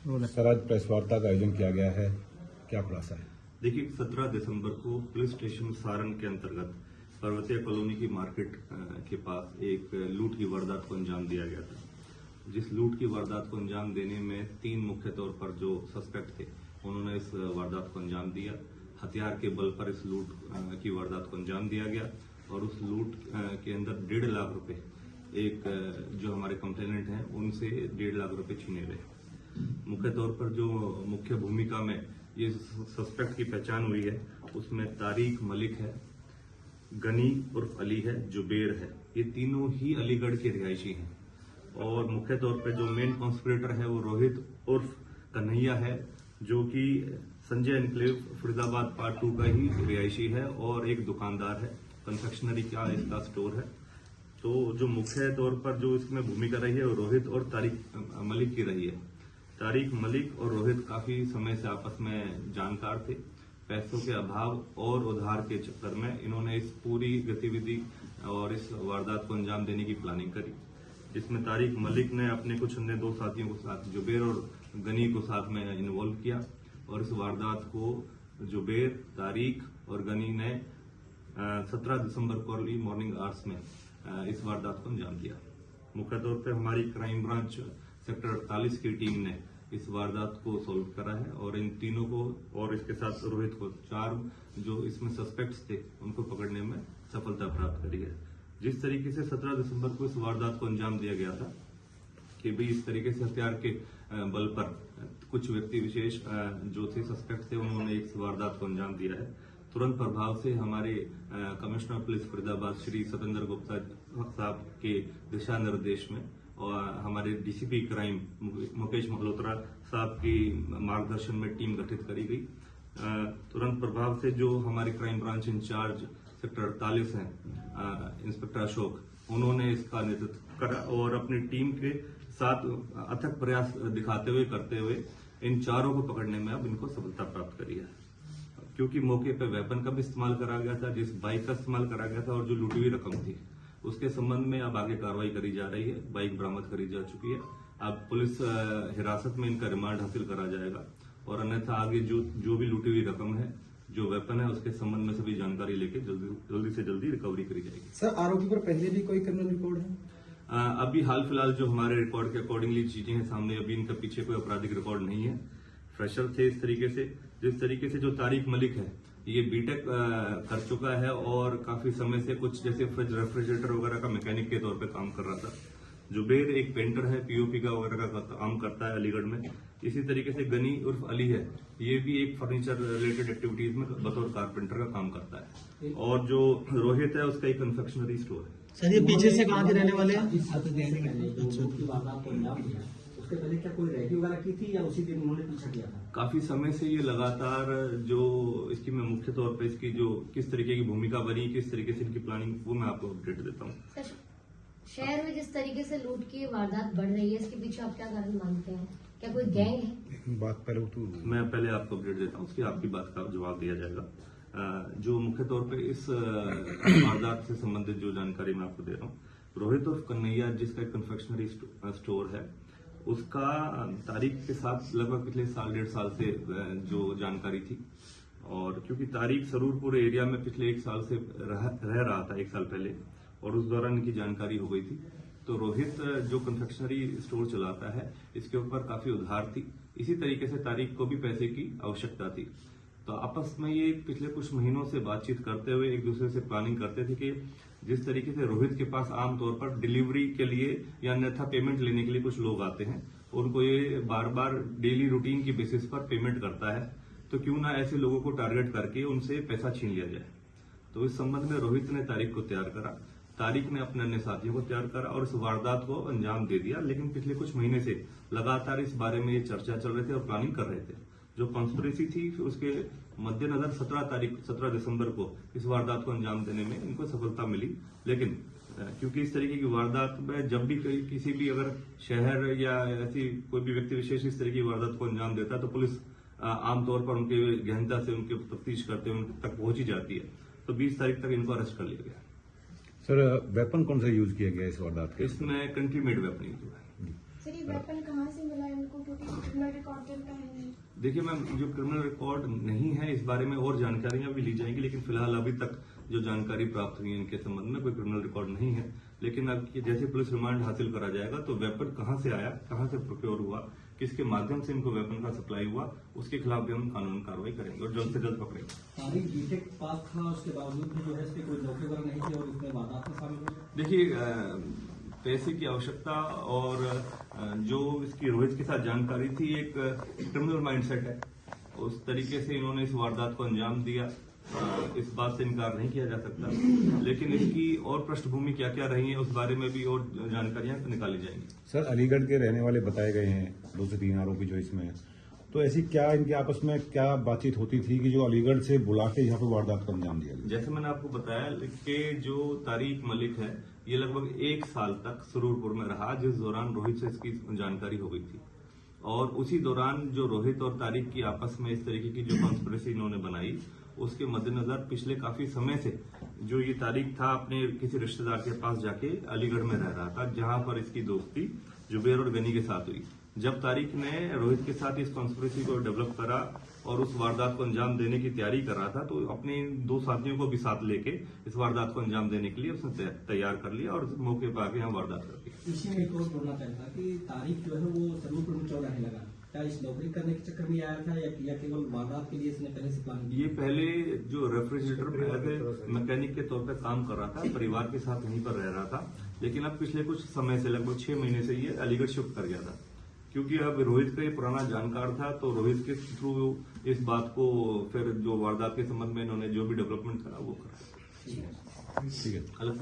Sir, आज press वार्ता का आयोजन किया गया है, क्या खुलासा है? देखिए, 17 दिसंबर को पुलिस स्टेशन सारण के अंतर्गत पर्वतीय कॉलोनी की मार्केट के पास एक लूट की वारदात को अंजाम दिया गया था। जिस लूट की वारदात को अंजाम देने में 3 मुख्य तौर पर जो सस्पेक्ट थे, उन्होंने इस वारदात को अंजाम दिया। हथियार के बल पर इस लूट की वारदात को अंजाम दिया गया और उस लूट के अंदर 1.5 लाख रुपए एक जो हमारे कंप्लेनेंट हैं उनसे 1.5 लाख रुपए छीने गए। मुख्य तौर पर जो मुख्य भूमिका में ये सस्पेक्ट की पहचान हुई है, उसमें तारिक मलिक है, गनी उर्फ अली है, जुबेर है। ये तीनों ही अलीगढ़ के रिहायशी हैं और मुख्य तौर पर जो मेन कॉन्स्पिरेटर है वो रोहित उर्फ कन्हैया है, जो कि संजय एनक्लेव फरीदाबाद पार्ट 2 का ही रिहायशी है और एक दुकानदार है, कन्फेक्शनरी का इसका स्टोर है। तो जो मुख्य तौर पर जो इसमें भूमिका रही है वो रोहित और तारिक मलिक की रही है। तारिक मलिक और रोहित काफी समय से आपस में जानकार थे। पैसों के अभाव और उधार के चक्कर में इन्होंने इस पूरी गतिविधि और इस वारदात को अंजाम देने की प्लानिंग करी, जिसमें तारिक मलिक ने अपने कुछ अन्य 2 साथियों को साथ जुबेर और गनी को साथ में इन्वॉल्व किया और इस वारदात को जुबेर, तारिक और गनी ने 17 दिसंबर को अर्ली मॉर्निंग आवर्स में इस वारदात को अंजाम दिया। मुख्य तौर पर हमारी क्राइम ब्रांच सेक्टर 48 की टीम ने इस वारदात को सॉल्व करा है और इन तीनों को और इसके साथ रोहित को 4 जो इसमें सस्पेक्ट्स थे उनको पकड़ने में सफलता प्राप्त करी है। जिस तरीके से 17 दिसंबर को इस वारदात को अंजाम दिया गया था कि भाई इस तरीके से हथियार के बल पर कुछ व्यक्ति विशेष जो थे सस्पेक्ट थे, उन्होंने इस वारदात को अंजाम दिया है। तुरंत प्रभाव से हमारे कमिश्नर पुलिस फरीदाबाद श्री सतेंद्र गुप्ता साहब के दिशा निर्देश में और हमारे डीसीपी क्राइम मुकेश मल्होत्रा साहब की मार्गदर्शन में टीम गठित करी गई। तुरंत प्रभाव से जो हमारे क्राइम ब्रांच इंचार्ज सेक्टर 48 हैं, इंस्पेक्टर अशोक, उन्होंने इसका नेतृत्व करा और अपनी टीम के साथ अथक प्रयास दिखाते हुए करते हुए इन चारों को पकड़ने में अब इनको सफलता प्राप्त करी है। क्योंकि मौके पर वेपन का भी इस्तेमाल करा गया था, जिस बाइक का इस्तेमाल करा गया था और जो लूटी हुई रकम थी उसके संबंध में अब आगे कार्रवाई करी जा रही है। बाइक बरामद करी जा चुकी है। अब पुलिस हिरासत में इनका रिमांड हासिल करा जाएगा और अन्यथा आगे जो भी लूटी हुई रकम है, जो वेपन है, उसके संबंध में सभी जानकारी लेके जल्दी से जल्दी रिकवरी करी जाएगी। सर, आरोपी पर पहले भी कोई क्रिमिनल रिकॉर्ड है? अभी हाल फिलहाल जो हमारे रिकॉर्ड के अकॉर्डिंगली चीजें हैं सामने, अभी इनका पीछे कोई आपराधिक रिकॉर्ड नहीं है। फ्रेशर थे इस तरीके से। जिस तरीके से जो तारिक मलिक है ये बीटेक कर चुका है और काफी समय से कुछ जैसे फ्रिज रेफ्रिजरेटर वगैरह का मैकेनिक के तौर पे काम कर रहा था। जुबेर एक पेंटर है, पीओपी का वगैरह का काम करता है अलीगढ़ में। इसी तरीके से गनी उर्फ अली है, ये भी एक फर्नीचर रिलेटेड एक्टिविटीज में बतौर कारपेंटर का काम करता है। और जो रोहित है उसका एक कन्फेक्शनरी स्टोर है। सर, ये पीछे से कहाँ के रहने वाले हैं? उसके पहले क्या कोई रैकी वगैरह की थी या उसी दिन उन्होंने पीछा किया था? काफी समय से ये लगातार जो इसकी मैं मुख्य तौर पर इसकी जो किस तरीके की भूमिका बनी, किस तरीके से इनकी प्लानिंग, वो मैं आपको अपडेट देता हूँ। शहर में जिस तरीके से लूट की वारदात बढ़ रही है, इसके पीछे आप क्या कारण मानते हैं? क्या कोई गैंग है? बात पहले तो मैं पहले आपको अपडेट देता हूँ, उसकी आपकी बात का जवाब दिया जाएगा। जो मुख्य तौर पे इस वारदात से संबंधित जो जानकारी मैं आपको दे रहा हूँ, रोहित उर्फ कन्हैया जिसका कन्फेक्शनरी स्टोर है, उसका तारिक के साथ लगभग पिछले 1.5 साल से जो जानकारी थी और क्योंकि तारिक सरूरपुर एरिया में पिछले 1 साल से रह रहा था 1 साल पहले, और उस दौरान इनकी जानकारी हो गई थी। तो रोहित जो कन्फेक्शनरी स्टोर चलाता है, इसके ऊपर काफी उधार थी। इसी तरीके से तारिक को भी पैसे की आवश्यकता थी। तो आपस में ये पिछले कुछ महीनों से बातचीत करते हुए एक दूसरे से प्लानिंग करते थे कि जिस तरीके से रोहित के पास आमतौर पर डिलीवरी के लिए या अन्यथा पेमेंट लेने के लिए कुछ लोग आते हैं, उनको ये बार बार डेली रूटीन की बेसिस पर पेमेंट करता है, तो क्यों ना ऐसे लोगों को टारगेट करके उनसे पैसा छीन लिया जाए। तो इस संबंध में रोहित ने तारिक को तैयार करा, तारिक ने अपने अन्य साथियों को तैयार करा और इस वारदात को अंजाम दे दिया। लेकिन पिछले कुछ महीने से लगातार इस बारे में ये चर्चा चल रहे थे और प्लानिंग कर रहे थे। जो कॉन्स्पिरेसी थी उसके मद्देनजर 17 दिसंबर को इस वारदात को अंजाम देने में इनको सफलता मिली। लेकिन क्योंकि इस तरीके की वारदात में जब भी किसी भी अगर शहर या ऐसी कोई भी व्यक्ति विशेष इस तरह की वारदात को अंजाम देता है तो पुलिस आमतौर पर उनके गहनता से उनके तफ्तीश करते हुए उनके तक पहुंच ही जाती है। तो 20 तारीख तक इनको अरेस्ट कर लिया गया। सर, वेपन कौन सा यूज किया गया इस वारदात के? इसमें कंट्री मेड वेपन यूज हुआ है। सर, ये वेपन कहाँ से मिला है इनको? क्योंकि देखिए मैम, जो क्रिमिनल रिकॉर्ड नहीं है इस बारे में और जानकारियां भी ली जाएंगी, लेकिन फिलहाल अभी तक जो जानकारी प्राप्त हुई है इनके संबंध में कोई क्रिमिनल रिकॉर्ड नहीं है। लेकिन अब जैसे पुलिस रिमांड हासिल करा जाएगा तो वेपन कहां से आया, कहां से प्रोक्योर हुआ, किसके माध्यम से इनको वेपन का सप्लाई हुआ, उसके खिलाफ भी हम कानूनी कार्रवाई करेंगे और जल्द से जल्द पकड़ेंगे। तारीख बीटेक पास था, उसके बावजूद भी जो है इस पे कोई नौकरी वगैरह नहीं थी और उसमें वारदात में शामिल हुई। देखिए, पैसे की आवश्यकता और जो इसकी रोहित के साथ जानकारी थी, एक क्रिमिनल माइंडसेट है, उस तरीके से इन्होंने इस वारदात को अंजाम दिया। इस बात से इनकार नहीं किया जा सकता, लेकिन इसकी और पृष्ठभूमि क्या क्या रही है उस बारे में भी और जानकारियां निकाली जाएंगी। सर, अलीगढ़ के रहने वाले बताए गए हैं 2 से 3 आरोपी जो इसमें हैं, तो ऐसी क्या इनके आपस में क्या बातचीत होती थी कि जो अलीगढ़ से बुला के यहाँ पे वारदात को अंजाम दिया गया? जैसे मैंने आपको बताया कि जो तारिक मलिक है ये लगभग 1 साल तक सुरूरपुर में रहा, जिस दौरान रोहित से इसकी जानकारी हो गई थी। और उसी दौरान जो रोहित और तारिक की आपस में इस तरीके की जो कॉन्स्पिरेसी इन्होंने बनाई, उसके मद्देनजर पिछले काफी समय से जो ये तारिक था अपने किसी रिश्तेदार के पास जाके अलीगढ़ में रह रहा था, जहां पर इसकी दोस्ती जुबेर और गनी के साथ हुई। जब तारिक ने रोहित के साथ इस कॉन्स्पिरेसी को डेवलप करा और उस वारदात को अंजाम देने की तैयारी कर रहा था, तो अपने 2 साथियों को भी साथ लेके इस वारदात को अंजाम देने के लिए उसने तैयार कर लिया और मौके पर आके यहाँ वारदात कर दी। इसी में एक और बोलना चाहता कि तारीख जो है वो सरूरपुर में क्यों रहने लगा? क्या इस नौकरी करने के चक्कर में आया था या केवल वारदात के लिए इसने पहले से प्लान किया? ये पहले जो रेफ्रिजरेटर पे मैकेनिक के तौर पर काम कर रहा था, परिवार के साथ यहीं पर रह रहा था, लेकिन अब पिछले कुछ समय से लगभग 6 महीने से ये अलीगढ़ शिफ्ट कर गया था, क्योंकि अब रोहित का ये पुराना जानकार था। तो रोहित के थ्रू इस बात को फिर जो वारदात के संबंध में इन्होंने जो भी डेवलपमेंट करा वो करा। ठीक है। अलग से